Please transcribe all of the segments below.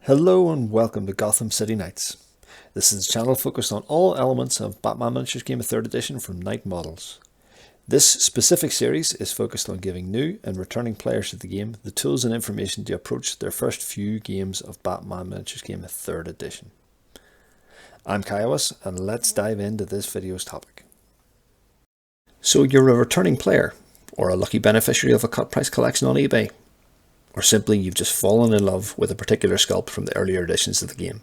Hello and welcome to Gotham City Knights. This is a channel focused on all elements of Batman Miniatures Game of 3rd Edition from Knight models. This specific series is focused on giving new and returning players to the game the tools and information to approach their first few games of Batman Miniatures Game of 3rd Edition. I'm Kaiwas and let's dive into this video's topic. So you're a returning player, or a lucky beneficiary of a cut price collection on eBay, or simply you've just fallen in love with a particular sculpt from the earlier editions of the game.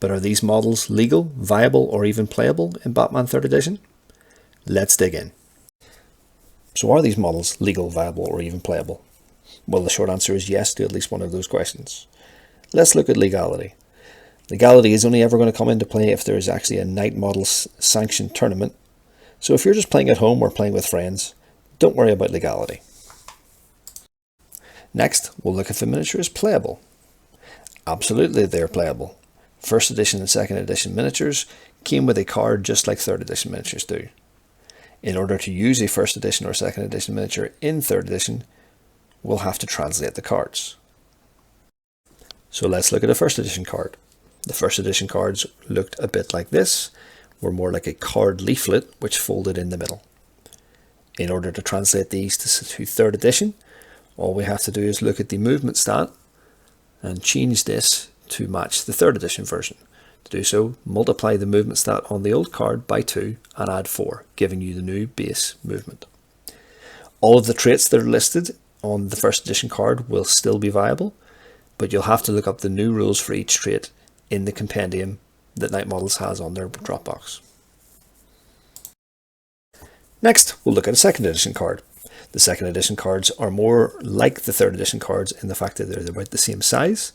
But are these models legal, viable, or even playable in Batman 3rd Edition? Let's dig in. So are these models legal, viable, or even playable? Well, the short answer is yes to at least one of those questions. Let's look at legality. Legality is only ever going to come into play if there is actually a Knight Models sanctioned tournament. So if you're just playing at home or playing with friends, don't worry about legality. Next, we'll look if the miniature is playable. Absolutely, they're playable. First edition and second edition miniatures came with a card just like third edition miniatures do. In order to use a first edition or second edition miniature in third edition, we'll have to translate the cards. So let's look at a first edition card. The first edition cards looked a bit like this, were more like a card leaflet which folded in the middle. In order to translate these to third edition, all we have to do is look at the movement stat and change this to match the third edition version. To do so, multiply the movement stat on the old card by 2 and add 4, giving you the new base movement. All of the traits that are listed on the first edition card will still be viable, but you'll have to look up the new rules for each trait in the compendium that Knight Models has on their Dropbox. Next, we'll look at a second edition card. The second edition cards are more like the third edition cards in the fact that they're about the same size,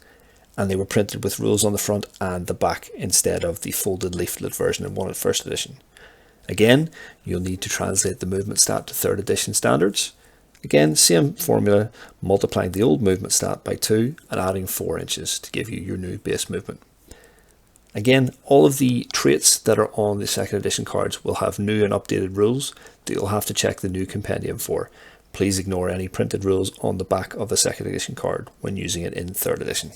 and they were printed with rules on the front and the back instead of the folded leaflet version in one at first edition. Again, you'll need to translate the movement stat to third edition standards. Again, same formula, multiplying the old movement stat by 2 and adding 4 inches to give you your new base movement. Again, all of the traits that are on the second edition cards will have new and updated rules that you'll have to check the new compendium for. Please ignore any printed rules on the back of the second edition card when using it in third edition.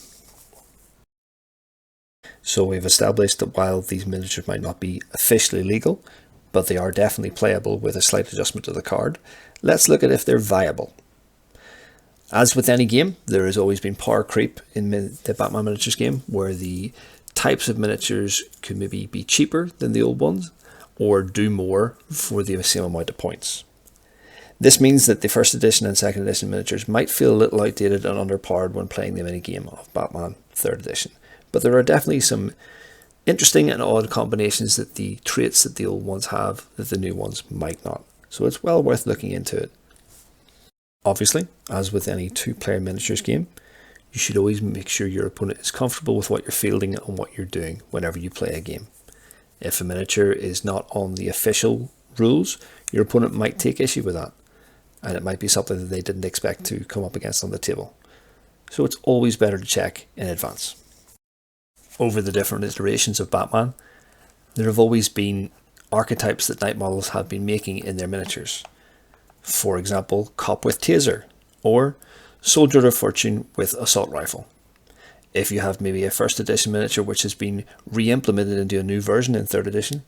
So we've established that while these miniatures might not be officially legal, but they are definitely playable with a slight adjustment to the card, let's look at if they're viable. As with any game, there has always been power creep in the Batman Miniatures game, where the types of miniatures could maybe be cheaper than the old ones or do more for the same amount of points. This means that the first edition and second edition miniatures might feel a little outdated and underpowered when playing the minigame of Batman 3rd edition, but there are definitely some interesting and odd combinations that the traits that the old ones have that the new ones might not, so it's well worth looking into it. Obviously, as with any two-player miniatures game, you should always make sure your opponent is comfortable with what you're fielding and what you're doing whenever you play a game. If a miniature is not on the official rules, your opponent might take issue with that, and it might be something that they didn't expect to come up against on the table. So it's always better to check in advance. Over the different iterations of Batman, there have always been archetypes that Knight Models have been making in their miniatures. For example, Cop with Taser, or Soldier of Fortune with Assault Rifle. If you have maybe a first edition miniature which has been re-implemented into a new version in third edition,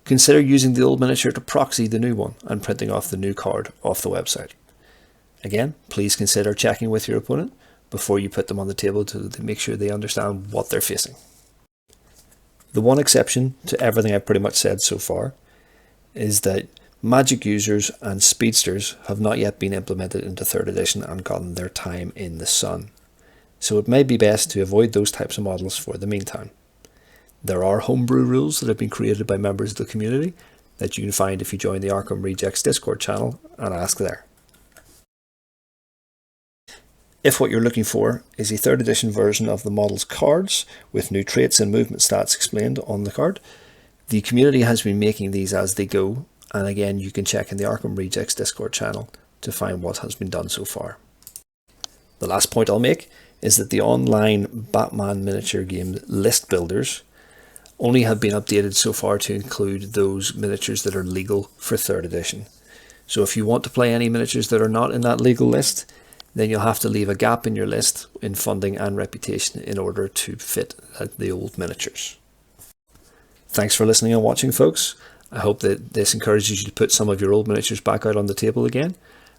consider using the old miniature to proxy the new one and printing off the new card off the website. Again, please consider checking with your opponent before you put them on the table to make sure they understand what they're facing. The one exception to everything I've pretty much said so far is that Magic users and speedsters have not yet been implemented into third edition and gotten their time in the sun, so it may be best to avoid those types of models for the meantime. There are homebrew rules that have been created by members of the community that you can find if you join the Arkham Rejects Discord channel and ask there. If what you're looking for is a third edition version of the model's cards with new traits and movement stats explained on the card, the community has been making these as they go. And again, you can check in the Arkham Rejects Discord channel to find what has been done so far. The last point I'll make is that the online Batman miniature game list builders only have been updated so far to include those miniatures that are legal for third edition. So if you want to play any miniatures that are not in that legal list, then you'll have to leave a gap in your list in funding and reputation in order to fit the old miniatures. Thanks for listening and watching, folks. I hope that this encourages you to put some of your old miniatures back out on the table again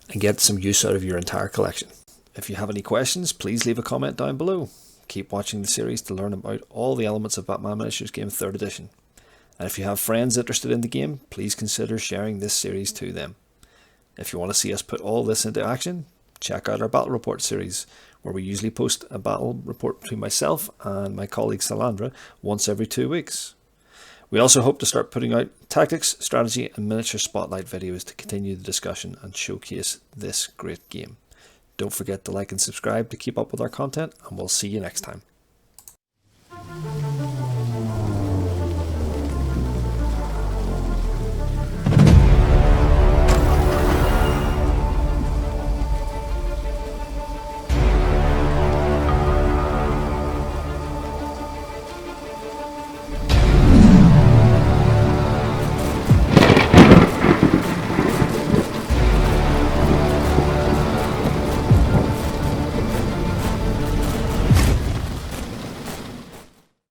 and get some use out of your entire collection. If you have any questions, please leave a comment down below. Keep watching the series to learn about all the elements of Batman Miniatures Game 3rd Edition. And if you have friends interested in the game, please consider sharing this series to them. If you want to see us put all this into action, check out our Battle Report series, where we usually post a battle report between myself and my colleague Salandra once every 2 weeks. We also hope to start putting out tactics, strategy and miniature spotlight videos to continue the discussion and showcase this great game. Don't forget to like and subscribe to keep up with our content, and we'll see you next time.